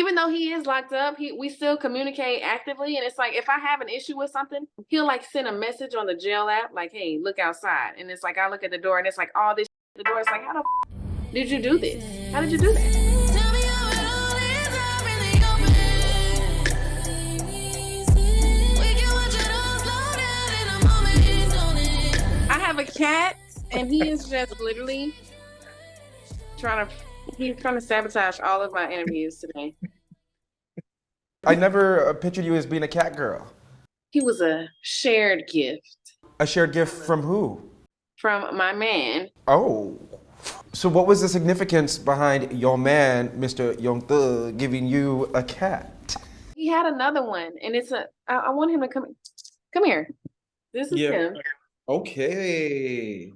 even though he is locked up, we still communicate actively. And it's like, if I have an issue with something, he'll like send a message on the jail app, like, hey, look outside. And it's like, I look at the door and it's like all this, the door is like, how the did you do this? How did you do that? I have a cat and he is just literally he's trying to sabotage all of my interviews today. I never pictured you as being a cat girl. He was a shared gift. A shared gift from who? From my man. Oh. So what was the significance behind your man, Mr. Young Thug, giving you a cat? He had another one, and I want him to come here. This is him. Okay.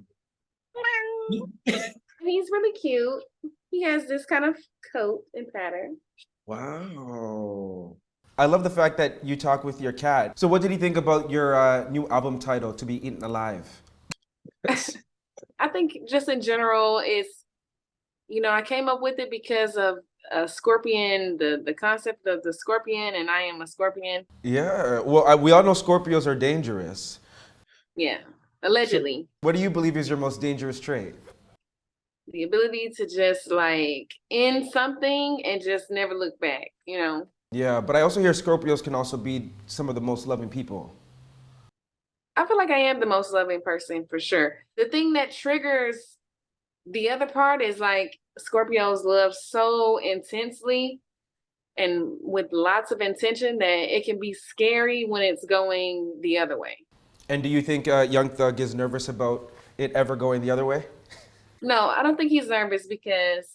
He's really cute. He has this kind of coat and pattern. Wow. I love the fact that you talk with your cat. So what did he think about your new album title, To Be Eaten Alive? I think just in general I came up with it because of Scorpion, the concept of the scorpion, and I am a scorpion. Yeah. Well, we all know Scorpios are dangerous. Yeah, allegedly. So what do you believe is your most dangerous trait? The ability to just like end something and just never look back, Yeah, but I also hear Scorpios can also be some of the most loving people. I feel like I am the most loving person for sure. The thing that triggers the other part is like Scorpios love so intensely and with lots of intention that it can be scary when it's going the other way. And do you think Young Thug is nervous about it ever going the other way? No, I don't think he's nervous because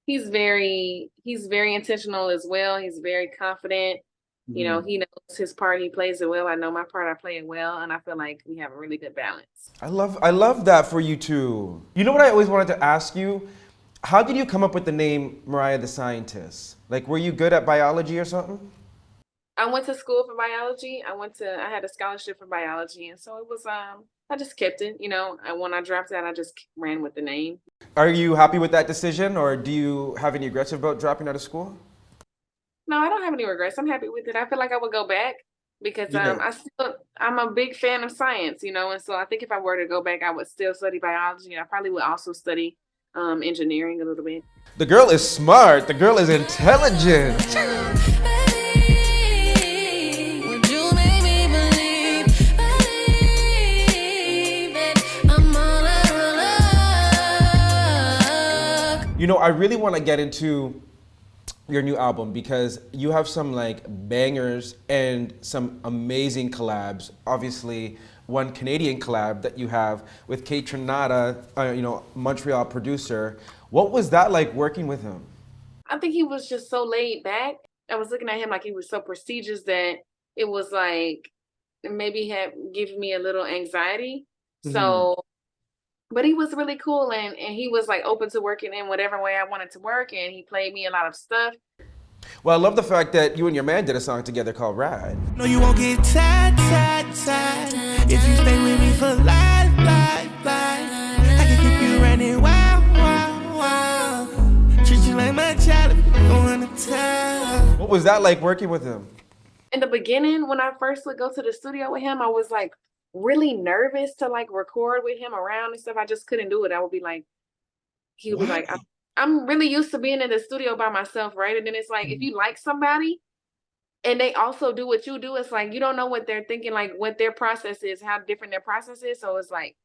he's very intentional as well. He's very confident. He knows his part. He plays it well. I know my part. I play it well, and I feel like we have a really good balance. I love that for you two. You know what I always wanted to ask you? How did you come up with the name Mariah the Scientist? Like, were you good at biology or something? I went to school for biology. I had a scholarship for biology, and so it was I just kept it, and when I dropped out, I just ran with the name. Are you happy with that decision, or do you have any regrets about dropping out of school? No, I don't have any regrets. I'm happy with it. I feel like I would go back because I'm a big fan of science, and so I think if I were to go back, I would still study biology. I probably would also study engineering a little bit. The girl is smart. The girl is intelligent. I really want to get into your new album because you have some like bangers and some amazing collabs. Obviously, one Canadian collab that you have with Kate Trinata, Montreal producer. What was that like working with him? I think he was just so laid back. I was looking at him like he was so prestigious that it was like maybe had given me a little anxiety. Mm-hmm. So. But he was really cool and he was like open to working in whatever way I wanted to work, and he played me a lot of stuff. Well, I love the fact that you and your man did a song together called Ride. No, you won't get tired if you stay with me for life. I can keep you running wild. Treat you like my child if you don't want to tell. What was that like working with him? In the beginning, when I first would go to the studio with him, I was like really nervous to like record with him around and stuff. I just couldn't do it. I would be like, he would be like, I'm really used to being in the studio by myself, right? And then it's like, if you like somebody and they also do what you do, it's like, you don't know what they're thinking, like what their process is, how different their process is. So it's like,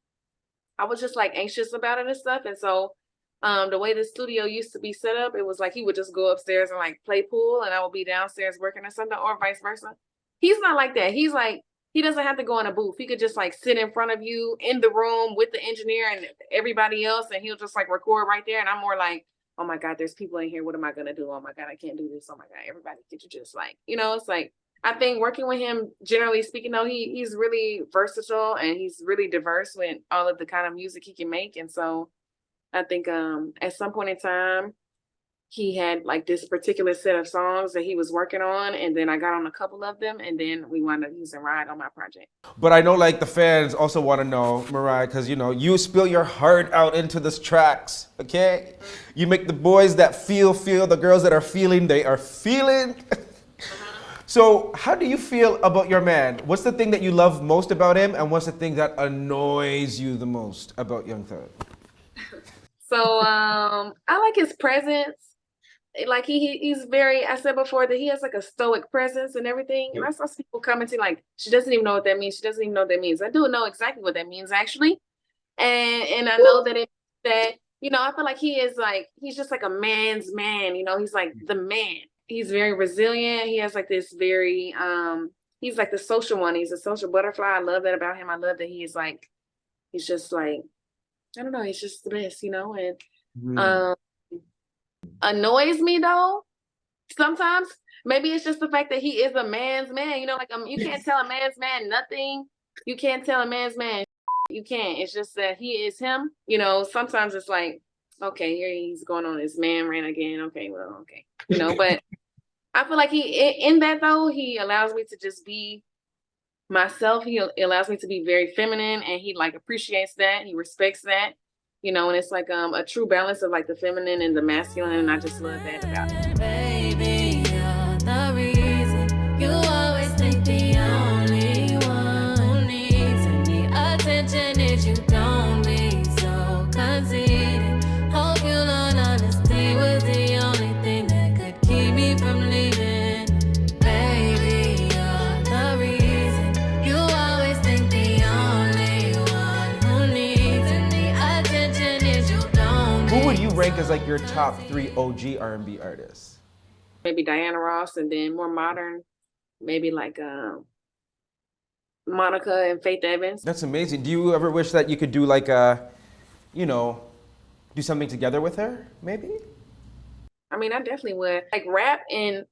I was just like anxious about it and stuff. And so the way the studio used to be set up, it was like, he would just go upstairs and like play pool and I would be downstairs working or something, or vice versa. He's not like that. He's like, he doesn't have to go in a booth. He could just like sit in front of you in the room with the engineer and everybody else, and he'll just like record right there. And I'm more like, oh my God, there's people in here. What am I gonna do? Oh my God, I can't do this. Oh my God, everybody, could you just like, it's like, I think working with him, generally speaking, though, he's really versatile and he's really diverse with all of the kind of music he can make. And so I think at some point in time, he had like this particular set of songs that he was working on, and then I got on a couple of them, and then we wound up using Ride on my project. But I know like the fans also want to know, Mariah, because you know you spill your heart out into these tracks, okay? You make the boys that feel, the girls that are feeling, they are feeling. So how do you feel about your man? What's the thing that you love most about him, and what's the thing that annoys you the most about Young Thug? So I like his presence. Like he's very, I said before that he has like a stoic presence and everything. And I saw people commenting like, she doesn't even know what that means. She doesn't even know what that means. I do know exactly what that means actually. And I know that you know, I feel like he is like, he's just like a man's man, you know, he's like the man. He's very resilient. He has like this very, he's like the social one. He's a social butterfly. I love that about him. I love that he's just like, I don't know, he's just the best, you know, and annoys me though sometimes. Maybe it's just the fact that he is a man's man, you know, like you can't tell a man's man nothing. You can't tell a man's man you can't. It's just that he is him, you know. Sometimes it's like, okay, here he's going on his man rant again. Okay, well, okay, you know. But I feel like in that though, he allows me to just be myself. He allows me to be very feminine, and he like appreciates that. He respects that, you know. And it's like a true balance of like the feminine and the masculine, and I just love that about him. Baby, you're the reason. You always think the only one who needs any attention is you. Don't be so conceited. Hope you learn honesty was the only thing that could keep me from leaving. Baby, you're the reason. You always think the only one who needs any attention is you. Don't Who would you rank as like your top 3 OG R&B artists? Maybe Diana Ross, and then more modern, maybe like Monica and Faith Evans. That's amazing. Do you ever wish that you could do like you know, do something together with her, maybe? I mean, I definitely would. Like rap and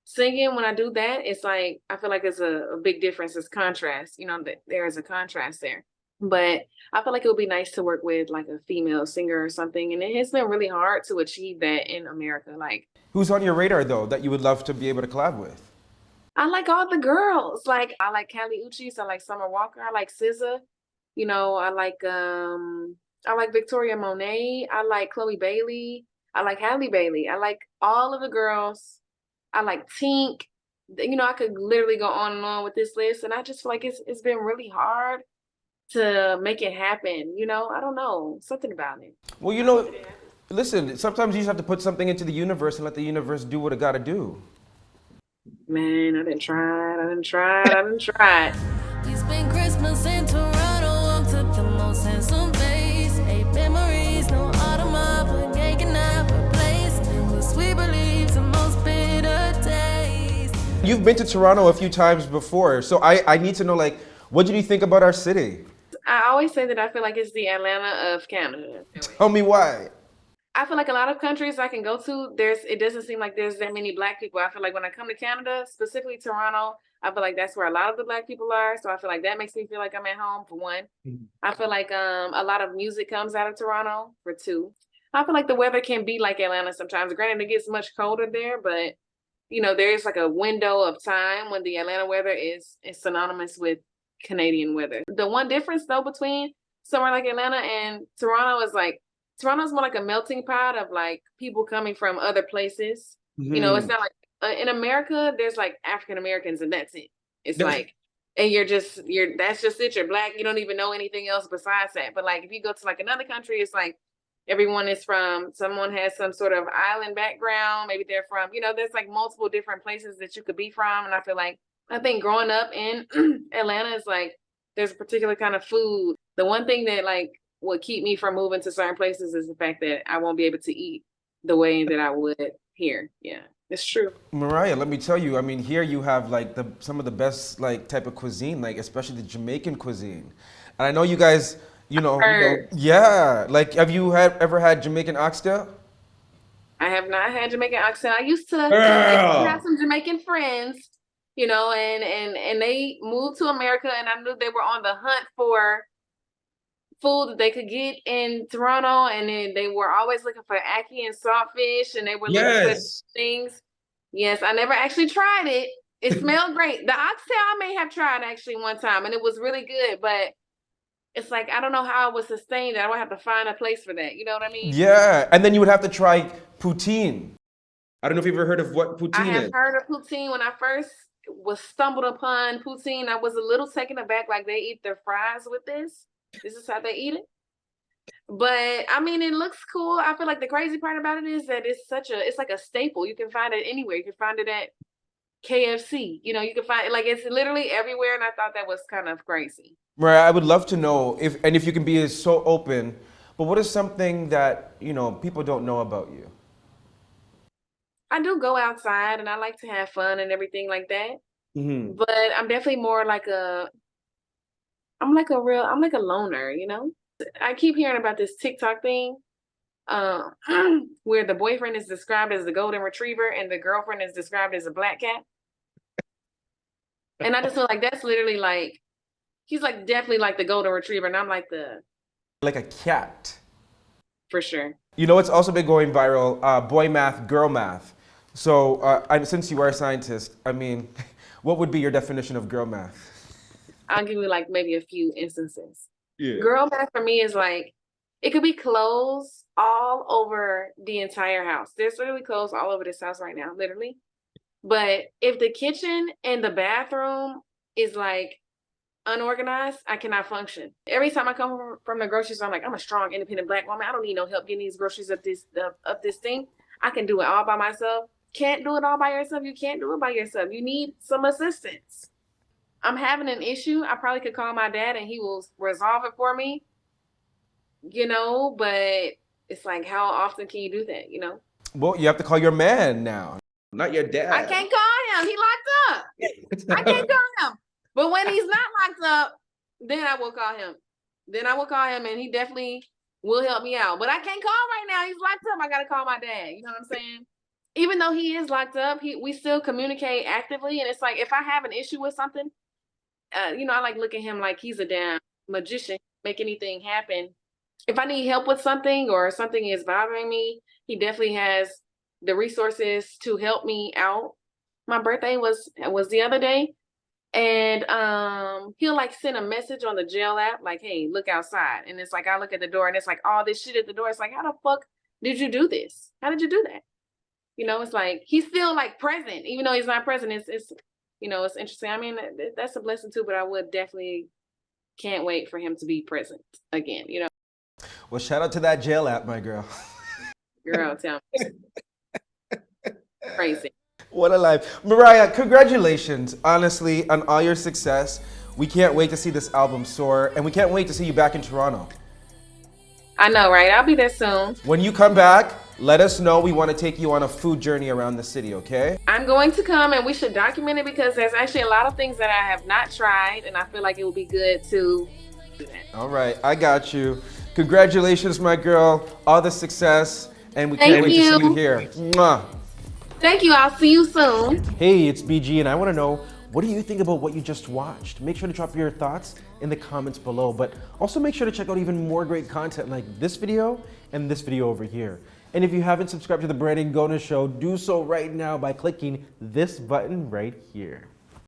singing, when I do that, it's like, I feel like there's a big difference. It's contrast, you know, that there is a contrast there. But I feel like it would be nice to work with like a female singer or something. And it has been really hard to achieve that in America. Like, Who's on your radar though that you would love to be able to collab with? I like all the girls. Like, I like Callie Uchis. I like Summer Walker. I like SZA. You know, I like Victoria Monet. I like Chloe Bailey. I like Halle Bailey. I like all of the girls. I like Tink. You know, I could literally go on and on with this list. And I just feel like it's been really hard to make it happen. You know, I don't know. Something about it. Well, you know, listen, sometimes you just have to put something into the universe and let the universe do what it got to do. Man, I didn't try. We spent Christmas in Toronto, took the most handsome face. 8 memories, no automa, but cake and I replaced. The sweet beliefs, the most bitter taste. You've been to Toronto a few times before, so I need to know, like, what did you think about our city? I always say that I feel like it's the Atlanta of Canada. Tell me why. I feel like a lot of countries I can go to, it doesn't seem like there's that many Black people. I feel like when I come to Canada, specifically Toronto, I feel like that's where a lot of the Black people are. So I feel like that makes me feel like I'm at home, for one. I feel like a lot of music comes out of Toronto, for two. I feel like the weather can be like Atlanta sometimes. Granted, it gets much colder there, but you know, there is like a window of time when the Atlanta weather is synonymous with Canadian weather. The one difference though between somewhere like Atlanta and Toronto is like, Toronto's more like a melting pot of like people coming from other places. You know, it's not like in America, there's like African Americans and that's it. It's like, and that's just it. You're Black. You don't even know anything else besides that. But like, if you go to like another country, it's like someone has some sort of island background. Maybe they're from, you know, there's like multiple different places that you could be from. And I think growing up in Atlanta is like, there's a particular kind of food. The one thing that like would keep me from moving to certain places is the fact that I won't be able to eat the way that I would here. Yeah, it's true. Mariah, let me tell you, I mean, here you have like some of the best like type of cuisine, like especially the Jamaican cuisine. And I know you guys, you know, yeah, like have you ever had Jamaican oxtail? I have not had Jamaican oxtail. I used to have some Jamaican friends, you know, and they moved to America, and I knew they were on the hunt for food that they could get in Toronto, and then they were always looking for ackee and saltfish, and they were looking for things. Yes, I never actually tried it. It smelled great. The oxtail I may have tried actually one time, and it was really good, but it's like I don't know how I would sustain that. I would have to find a place for that. You know what I mean? Yeah, and then you would have to try poutine. I don't know if you've ever heard of what poutine I have is. heard of poutine. When I first was stumbled upon poutine, I was a little taken aback, like they eat their fries with this. This is how they eat it. But I mean, it looks cool. I feel like the crazy part about it is that it's like a staple. You can find it anywhere. You can find it at KFC. You know, you can find it, like, it's literally everywhere. And I thought that was kind of crazy. Mariah, I would love to know if you can be so open, but what is something that, you know, people don't know about you? I do go outside and I like to have fun and everything like that. Mm-hmm. But I'm definitely more like I'm like a loner, you know? I keep hearing about this TikTok thing, where the boyfriend is described as the golden retriever and the girlfriend is described as a black cat. And I just feel like that's literally like, he's like definitely like the golden retriever, and I'm like like a cat. For sure. You know, it's also been going viral, boy math, girl math. So since you are a scientist, I mean, what would be your definition of girl math? I'll give you like maybe a few instances. Yeah. Girl math for me is like, it could be clothes all over the entire house. There's literally clothes all over this house right now, literally. But if the kitchen and the bathroom is like unorganized, I cannot function. Every time I come from the grocery store, I'm like, I'm a strong, independent black woman. I don't need no help getting these groceries up this thing. I can do it all by myself. Can't do it all by yourself. You can't do it by yourself. You need some assistance. I'm having an issue. I probably could call my dad and he will resolve it for me, you know, but it's like, how often can you do that, you know? Well, you have to call your man now, not your dad. I can't call him. He locked up. I can't call him. But when he's not locked up, then I will call him. Then I will call him and he definitely will help me out. But I can't call right now. He's locked up. I got to call my dad. You know what I'm saying? Even though he is locked up, we still communicate actively. And it's like, if I have an issue with something, you know, I like look at him like he's a damn magician, make anything happen. If I need help with something or something is bothering me, he definitely has the resources to help me out. My birthday was the other day, and he'll like send a message on the jail app like, hey, look outside. And it's like, I look at the door and it's like all this shit at the door. It's like, how the fuck did you do this? How did you do that? You know, it's like he's still like present, even though he's not present. It's you know, it's interesting. I mean, that's a blessing too, but I would definitely can't wait for him to be present again, you know. Well, shout out to that jail app, my girl. Girl, tell me. Crazy. What a life. Mariah, congratulations, honestly, on all your success. We can't wait to see this album soar, and we can't wait to see you back in Toronto. I know, right? I'll be there soon. When you come back, let us know. We want to take you on a food journey around the city, okay? I'm going to come, and we should document it because there's actually a lot of things that I have not tried, and I feel like it would be good to do that. All right, I got you. Congratulations, my girl. All the success, and we can't wait to see you here. Mwah. Thank you. I'll see you soon. Hey, it's BG, and I want to know, what do you think about what you just watched? Make sure to drop your thoughts in the comments below, but also make sure to check out even more great content like this video and this video over here. And if you haven't subscribed to the Brandon Gona Show, do so right now by clicking this button right here.